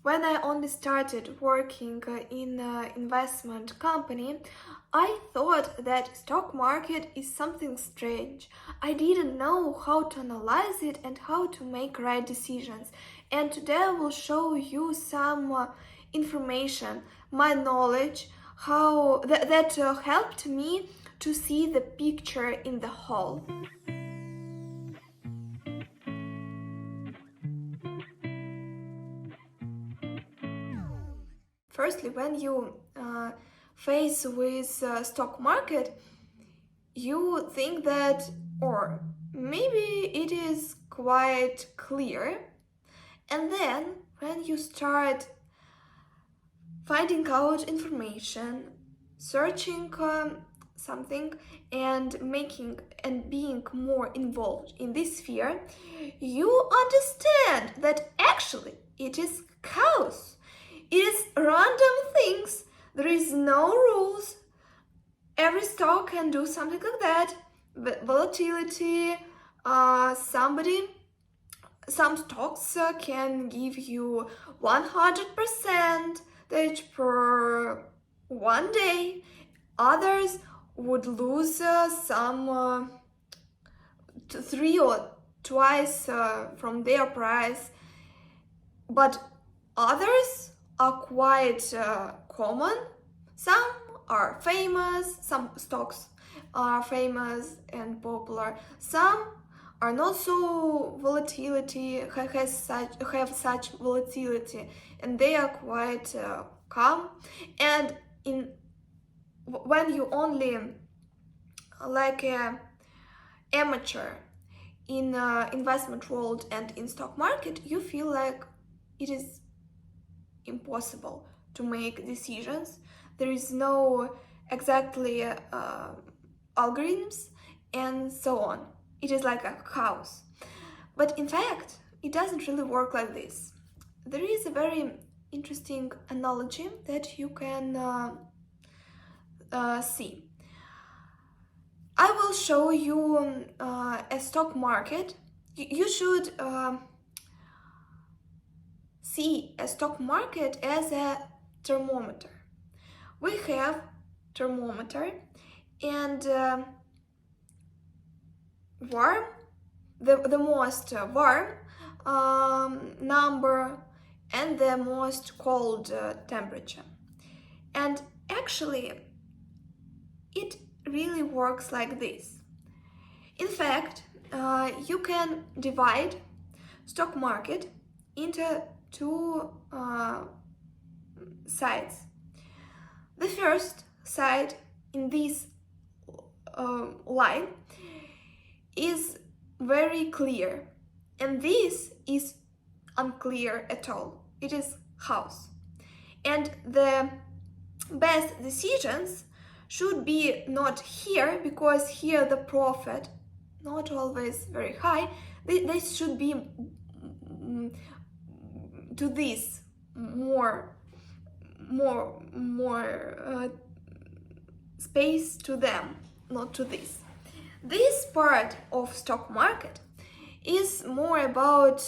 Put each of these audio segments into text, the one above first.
When I only started working in an investment company, I thought that stock market is something strange. I didn't know how to analyze it and how to make right decisions. And today I will show you some information, my knowledge, how that helped me to see the picture in the whole. Firstly, when you face with stock market, you think that, or maybe it is quite clear, and then when you start finding out information, searching something, and being more involved in this sphere, you understand that actually it is chaos. It is random things. There is no rules. Every stock can do something like that. Volatility, some stocks can give you 100% per one day. Others would lose some 3 or twice from their price. But others are quite common. Some are famous, some stocks are famous and popular. Some are not so have such volatility, and they are quite calm. And when you only like a amateur in investment world and in stock market, you feel like it is impossible to make decisions. There is no exactly algorithms and so on. It is like a chaos. But in fact, it doesn't really work like this. There is a very interesting analogy that you can see. I will show you a stock market. You should see a stock market as a thermometer. We have thermometer and warm, the most warm number and the most cold temperature. And actually, it really works like this. In fact, you can divide stock market into two sides. The first side in this line is very clear, and this is unclear at all. It is chaos. And the best decisions should be not here, because here the profit not always very high. They should be to this more space to them, not to this. This part of stock market is more about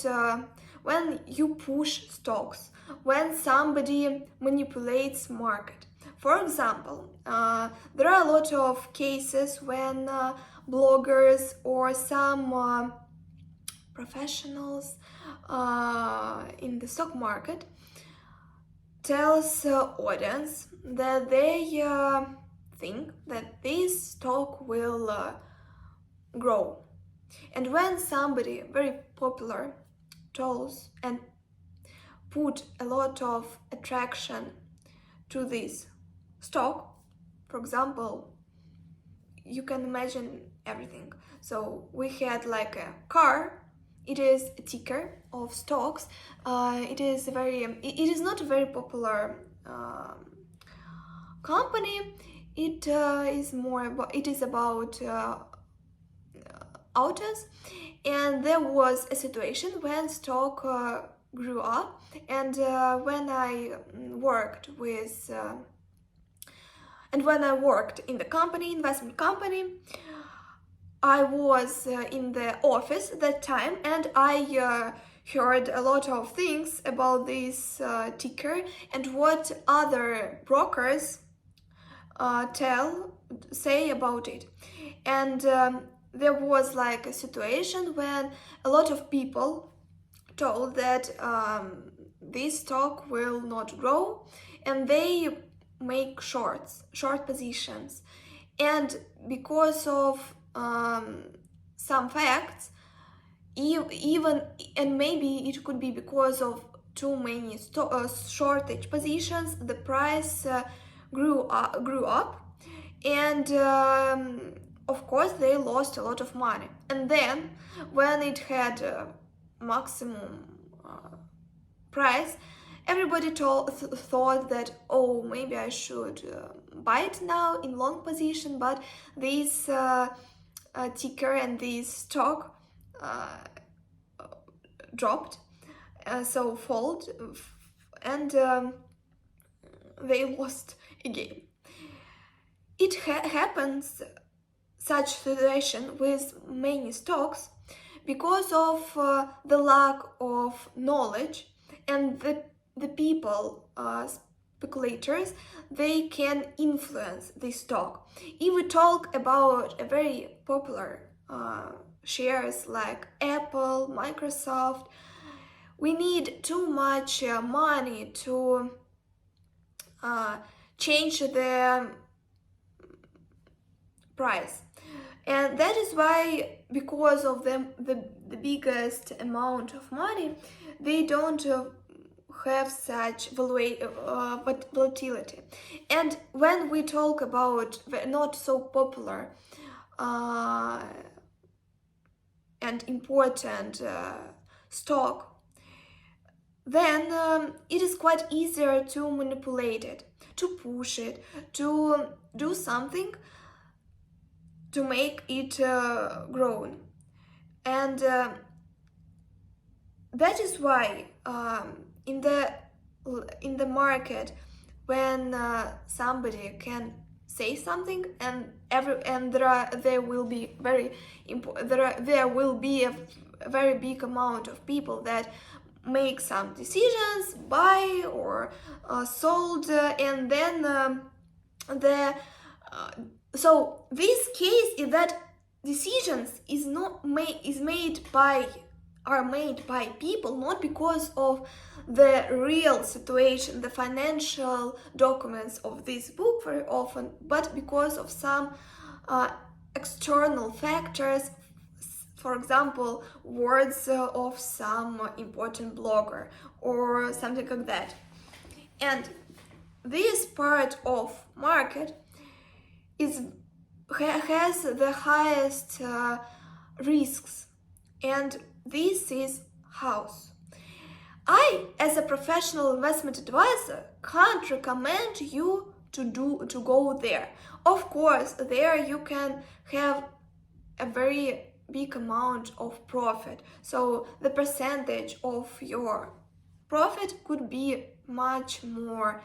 when you push stocks, when somebody manipulates market. For example, there are a lot of cases when bloggers or some professionals in the stock market tells audience that they think that this stock will grow. And when somebody very popular tells and put a lot of attraction to this stock, for example, you can imagine everything. So we had like a car. It is a ticker of stocks. It is not a very popular company. It is about autos, and there was a situation when stock grew up, and when I worked in the company, investment company, I was in the office that time, and I heard a lot of things about this ticker and what other brokers say about it. And there was like a situation when a lot of people told that this stock will not grow, and they make short positions. And because of some facts, even, and maybe it could be because of too many shortage positions, the price grew up, and of course they lost a lot of money. And then when it had maximum price, everybody thought that, oh, maybe I should buy it now in long position, but this ticker and this stock dropped, so fold, and they lost again. It happens, such situation, with many stocks because of the lack of knowledge, and the people, speculators, they can influence the stock. If we talk about a very popular shares like Apple, Microsoft, we need too much money to change the price. And that is why, because of the biggest amount of money, they don't have such volatility. And when we talk about not so popular and important stock, then it is quite easier to manipulate it, to push it, to do something to make it grow. And that is why in the market, when somebody can say something, and there will be a very big amount of people that make some decisions, buy or sold, and then so this case is that decisions are made by people, not because of the real situation, the financial documents of this book very often, but because of some external factors, for example, words of some important blogger or something like that. And this part of market has the highest risks, and this is house. I, as a professional investment advisor, can't recommend you to go there. Of course, there you can have a very big amount of profit, so the percentage of your profit could be much more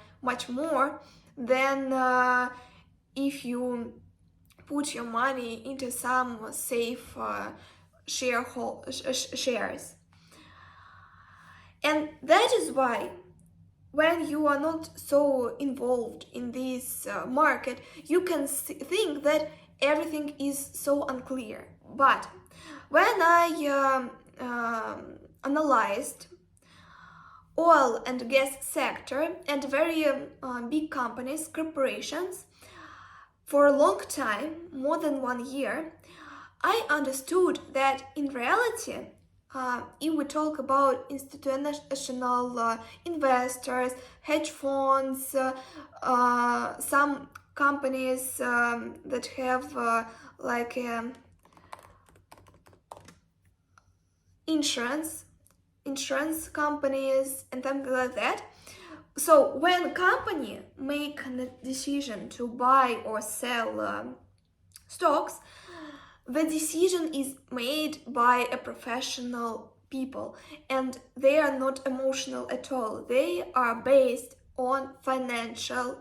than if you put your money into some safe shares. And that is why, when you are not so involved in this market, you can think that everything is so unclear. But when I analyzed oil and gas sector and very big companies, corporations, for a long time, more than 1 year, I understood that in reality, if we talk about institutional investors, hedge funds, some companies that have like insurance companies and something like that. So when a company make a decision to buy or sell stocks, the decision is made by a professional people, and they are not emotional at all. They are based on financial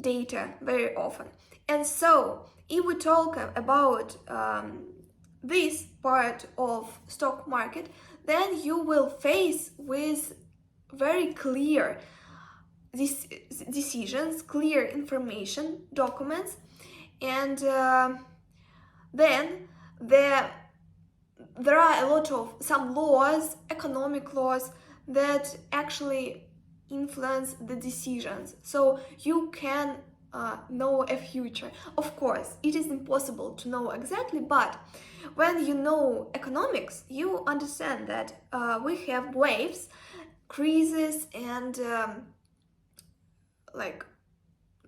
data very often. And so if we talk about this part of stock market, then you will face with very clear decisions, clear information, documents, and then there are a lot of some laws, economic laws, that actually influence the decisions. So you can know a future. Of course, it is impossible to know exactly, but when you know economics, you understand that we have waves, crises, and like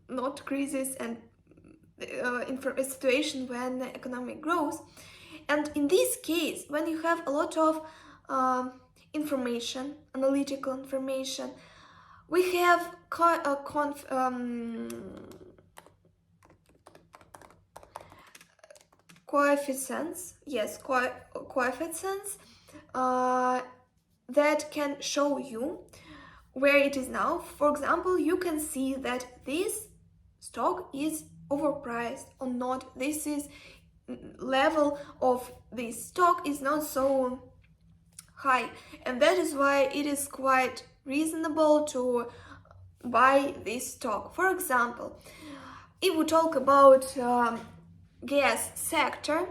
not crisis, and a situation when the economic grows. And in this case, when you have a lot of information, analytical information, we have coefficients, coefficients that can show you where it is now. For example, you can see that this stock is overpriced or not. This is level of this stock is not so high, and that is why it is quite reasonable to buy this stock. For example, if we talk about gas sector,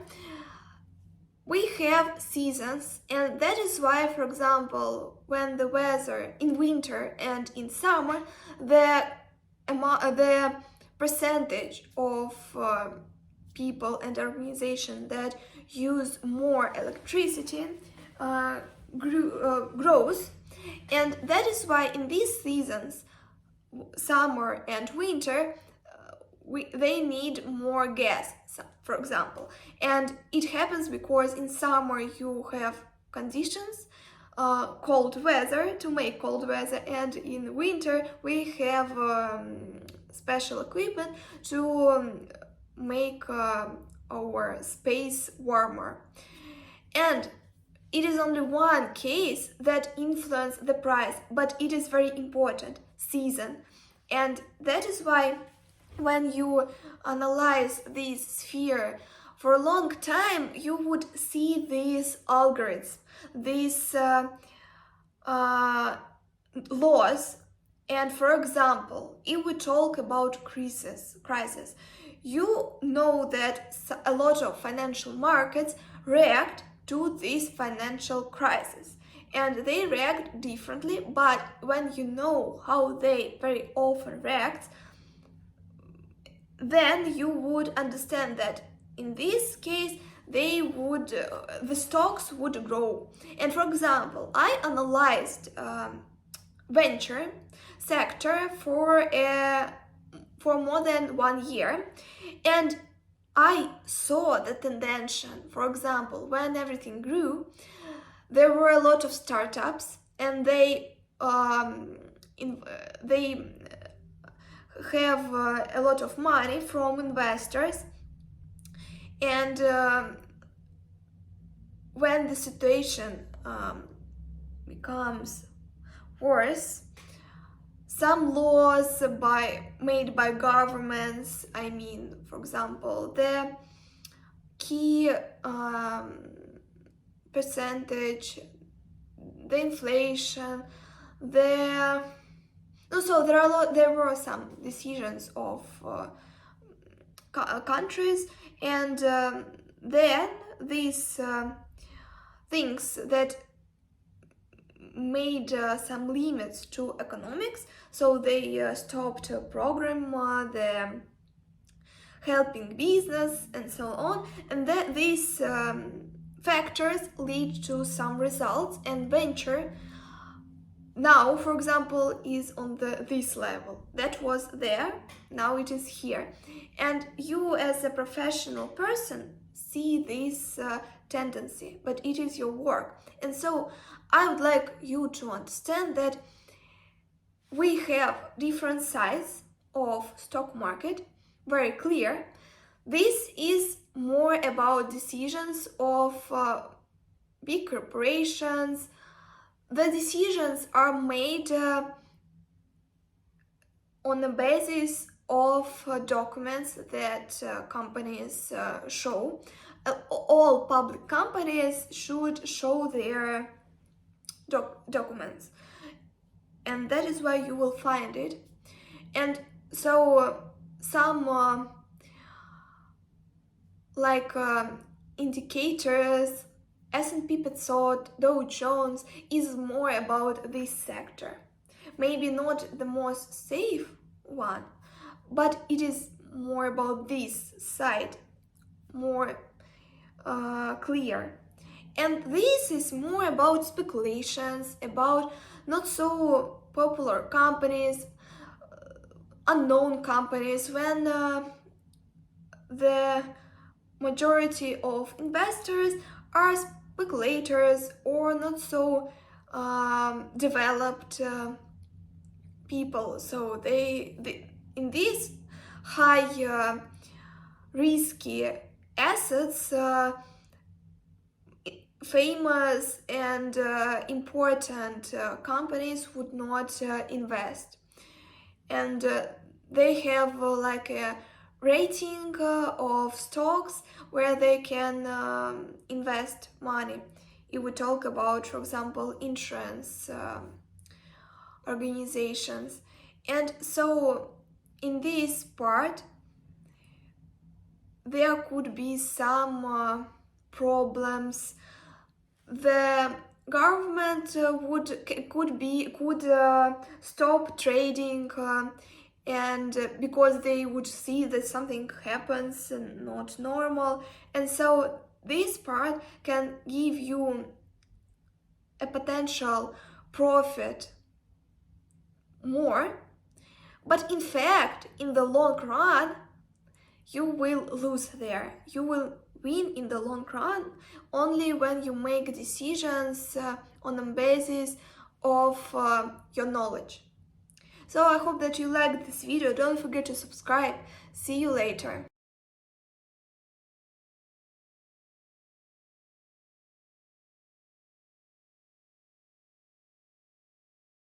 we have seasons, and that is why, for example, when the weather in winter and in summer, the percentage of people and organizations that use more electricity grows, and that is why in these seasons, summer and winter, they need more gas, for example. And it happens because in summer you have conditions, cold weather, to make cold weather, and in winter we have special equipment to make our space warmer. And it is only one case that influences the price, but it is very important, season. And that is why when you analyze this sphere for a long time, you would see these algorithms, these laws. And for example, if we talk about crisis, you know that a lot of financial markets react to this financial crisis, and they react differently. But when you know how they very often react, then you would understand that in this case the stocks would grow. And for example, I analyzed venture sector for more than 1 year, and I saw the tendency. For example, when everything grew, there were a lot of startups, and they have a lot of money from investors. And when the situation becomes worse, some laws made by governments, I mean, for example, the key percentage, the inflation, so there were some decisions of countries, and then these things that made some limits to economics, so they stopped program the helping business and so on, and that these factors lead to some results, and venture now, for example, is on this level. That was there, now it is here. And you as a professional person see this tendency, but it is your work. And so I would like you to understand that we have different sides of stock market, very clear. This is more about decisions of big corporations. The decisions are made on the basis of documents that companies show. All public companies should show their documents, and that is where you will find it. And so some indicators, S&P 500, Dow Jones is more about this sector. Maybe not the most safe one, but it is more about this side, more clear. And this is more about speculations, about not so popular companies, unknown companies, when the majority of investors are speculators or not so developed people. So they in these high risky assets, famous and important companies would not invest, and they have like a rating of stocks where they can invest money. If we talk about, for example, insurance organizations. And so in this part there could be some problems. The government could stop trading, and because they would see that something happens and not normal. And so this part can give you a potential profit more, but in fact in the long run you will lose there. You will win in the long run only when you make decisions on the basis of your knowledge. So I hope that you liked this video. Don't forget to subscribe. See you later.